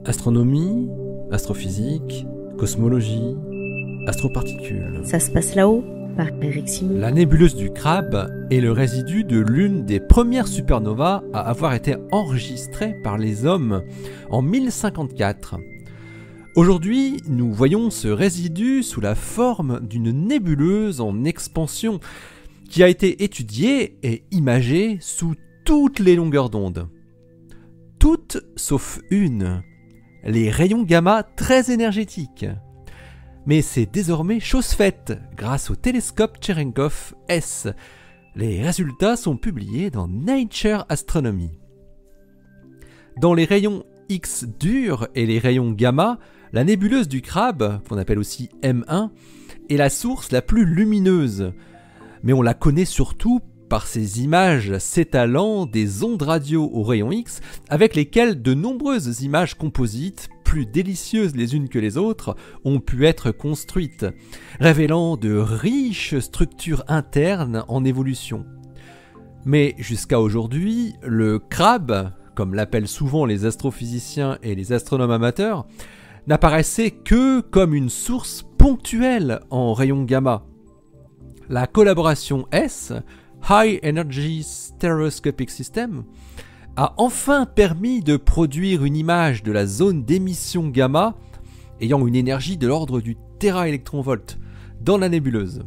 Astronomie, astrophysique, cosmologie, astroparticules. Ça se passe là-haut, par Eric Simon. La nébuleuse du Crabe est le résidu de l'une des premières supernovas à avoir été enregistrée par les hommes en 1054. Aujourd'hui, nous voyons ce résidu sous la forme d'une nébuleuse en expansion qui a été étudiée et imagée sous toutes les longueurs d'onde. Toutes sauf une, les rayons gamma très énergétiques. Mais c'est désormais chose faite grâce au télescope Cherenkov S. Les résultats sont publiés dans Nature Astronomy. Dans les rayons X durs et les rayons gamma, la nébuleuse du Crabe, qu'on appelle aussi M1, est la source la plus lumineuse. Mais on la connaît surtout par ces images s'étalant des ondes radio aux rayons X, avec lesquelles de nombreuses images composites, plus délicieuses les unes que les autres, ont pu être construites, révélant de riches structures internes en évolution. Mais jusqu'à aujourd'hui, le Crabe, comme l'appellent souvent les astrophysiciens et les astronomes amateurs, n'apparaissait que comme une source ponctuelle en rayons gamma. La collaboration S, High Energy Stereoscopic System, a enfin permis de produire une image de la zone d'émission gamma ayant une énergie de l'ordre du téraélectronvolt dans la nébuleuse.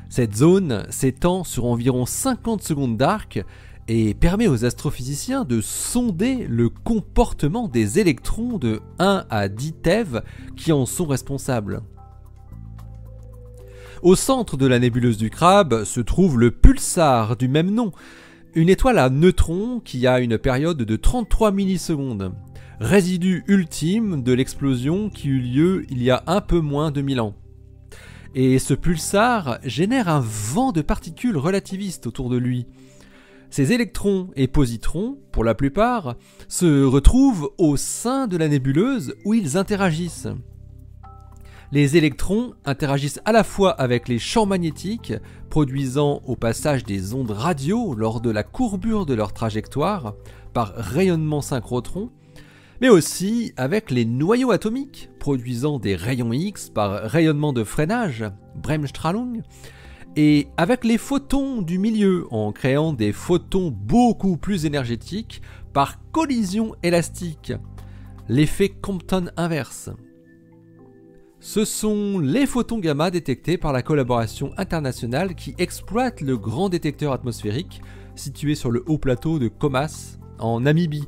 Cette zone s'étend sur environ 50 secondes d'arc et permet aux astrophysiciens de sonder le comportement des électrons de 1 à 10 TeV qui en sont responsables. Au centre de la nébuleuse du Crabe se trouve le pulsar du même nom, une étoile à neutrons qui a une période de 33 millisecondes, résidu ultime de l'explosion qui eut lieu il y a un peu moins de 1000 ans. Et ce pulsar génère un vent de particules relativistes autour de lui. Ces électrons et positrons, pour la plupart, se retrouvent au sein de la nébuleuse où ils interagissent. Les électrons interagissent à la fois avec les champs magnétiques, produisant au passage des ondes radio lors de la courbure de leur trajectoire, par rayonnement synchrotron, mais aussi avec les noyaux atomiques, produisant des rayons X par rayonnement de freinage, Bremsstrahlung, et avec les photons du milieu, en créant des photons beaucoup plus énergétiques par collision élastique, l'effet Compton inverse. Ce sont les photons gamma détectés par la collaboration internationale qui exploite le grand détecteur atmosphérique situé sur le haut plateau de Khomas, en Namibie,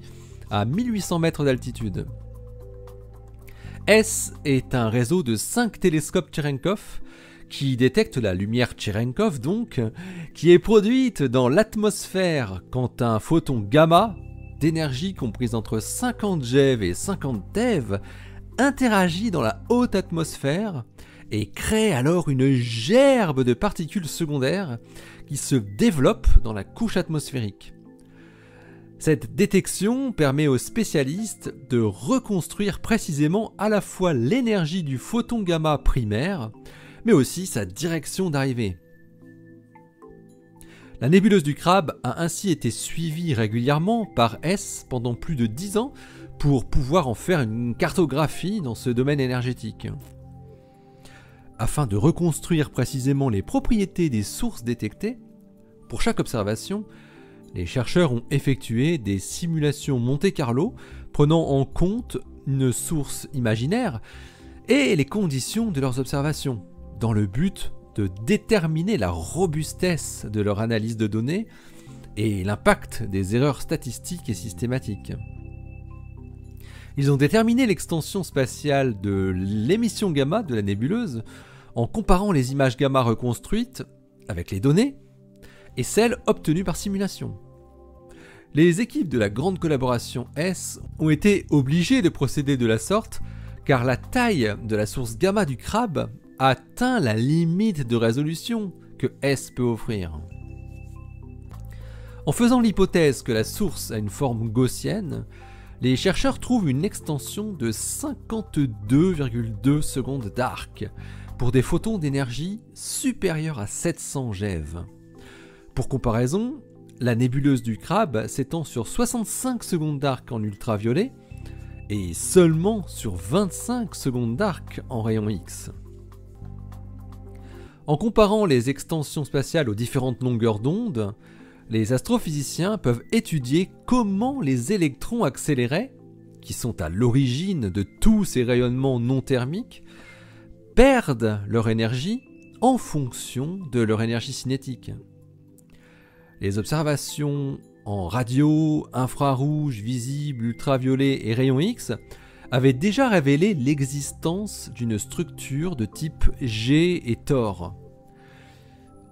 à 1800 mètres d'altitude. S est un réseau de 5 télescopes Cherenkov qui détectent la lumière Cherenkov donc, qui est produite dans l'atmosphère quand un photon gamma, d'énergie comprise entre 50 GeV et 50 TeV, interagit dans la haute atmosphère et crée alors une gerbe de particules secondaires qui se développent dans la couche atmosphérique. Cette détection permet aux spécialistes de reconstruire précisément à la fois l'énergie du photon gamma primaire, mais aussi sa direction d'arrivée. La nébuleuse du Crabe a ainsi été suivie régulièrement par S pendant plus de 10 ans pour pouvoir en faire une cartographie dans ce domaine énergétique. Afin de reconstruire précisément les propriétés des sources détectées, pour chaque observation, les chercheurs ont effectué des simulations Monte-Carlo prenant en compte une source imaginaire et les conditions de leurs observations, dans le but de déterminer la robustesse de leur analyse de données et l'impact des erreurs statistiques et systématiques. Ils ont déterminé l'extension spatiale de l'émission gamma de la nébuleuse en comparant les images gamma reconstruites avec les données et celles obtenues par simulation. Les équipes de la grande collaboration S ont été obligées de procéder de la sorte car la taille de la source gamma du Crabe atteint la limite de résolution que S peut offrir. En faisant l'hypothèse que la source a une forme gaussienne, les chercheurs trouvent une extension de 52,2 secondes d'arc pour des photons d'énergie supérieurs à 700 GeV. Pour comparaison, la nébuleuse du Crabe s'étend sur 65 secondes d'arc en ultraviolet et seulement sur 25 secondes d'arc en rayon X. En comparant les extensions spatiales aux différentes longueurs d'onde, les astrophysiciens peuvent étudier comment les électrons accélérés, qui sont à l'origine de tous ces rayonnements non thermiques, perdent leur énergie en fonction de leur énergie cinétique. Les observations en radio, infrarouge, visible, ultraviolet et rayons X avaient déjà révélé l'existence d'une structure de type G et Thor.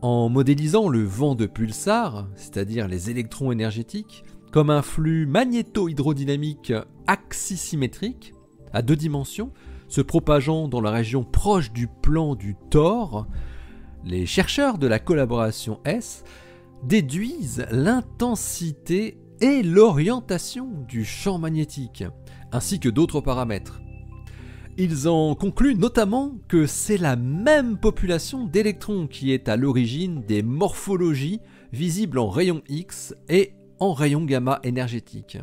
En modélisant le vent de pulsar, c'est-à-dire les électrons énergétiques, comme un flux magnéto-hydrodynamique axisymétrique à 2 dimensions, se propageant dans la région proche du plan du Thor, les chercheurs de la collaboration S déduisent l'intensité et l'orientation du champ magnétique, ainsi que d'autres paramètres. Ils en concluent notamment que c'est la même population d'électrons qui est à l'origine des morphologies visibles en rayon X et en rayon gamma énergétique.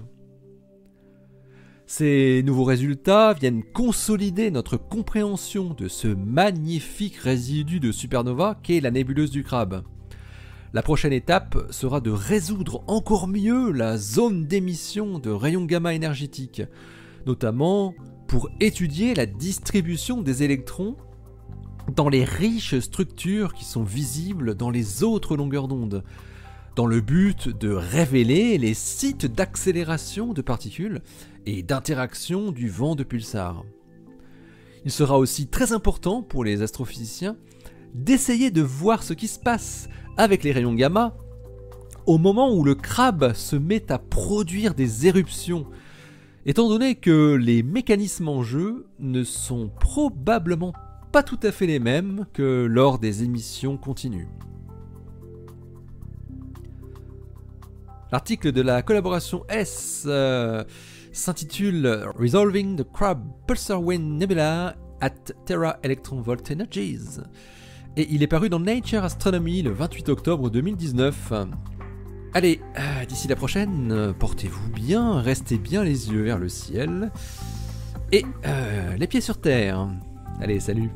Ces nouveaux résultats viennent consolider notre compréhension de ce magnifique résidu de supernova qu'est la nébuleuse du Crabe. La prochaine étape sera de résoudre encore mieux la zone d'émission de rayons gamma énergétiques, notamment pour étudier la distribution des électrons dans les riches structures qui sont visibles dans les autres longueurs d'onde, dans le but de révéler les sites d'accélération de particules et d'interaction du vent de pulsar. Il sera aussi très important pour les astrophysiciens d'essayer de voir ce qui se passe avec les rayons gamma au moment où le crabe se met à produire des éruptions, étant donné que les mécanismes en jeu ne sont probablement pas tout à fait les mêmes que lors des émissions continues. L'article de la collaboration S s'intitule « Resolving the Crab Pulsar Wind Nebula at Tera Electron Volt Energies » et il est paru dans Nature Astronomy le 28 octobre 2019. Allez, d'ici la prochaine, portez-vous bien, restez bien les yeux vers le ciel et les pieds sur terre. Allez, salut!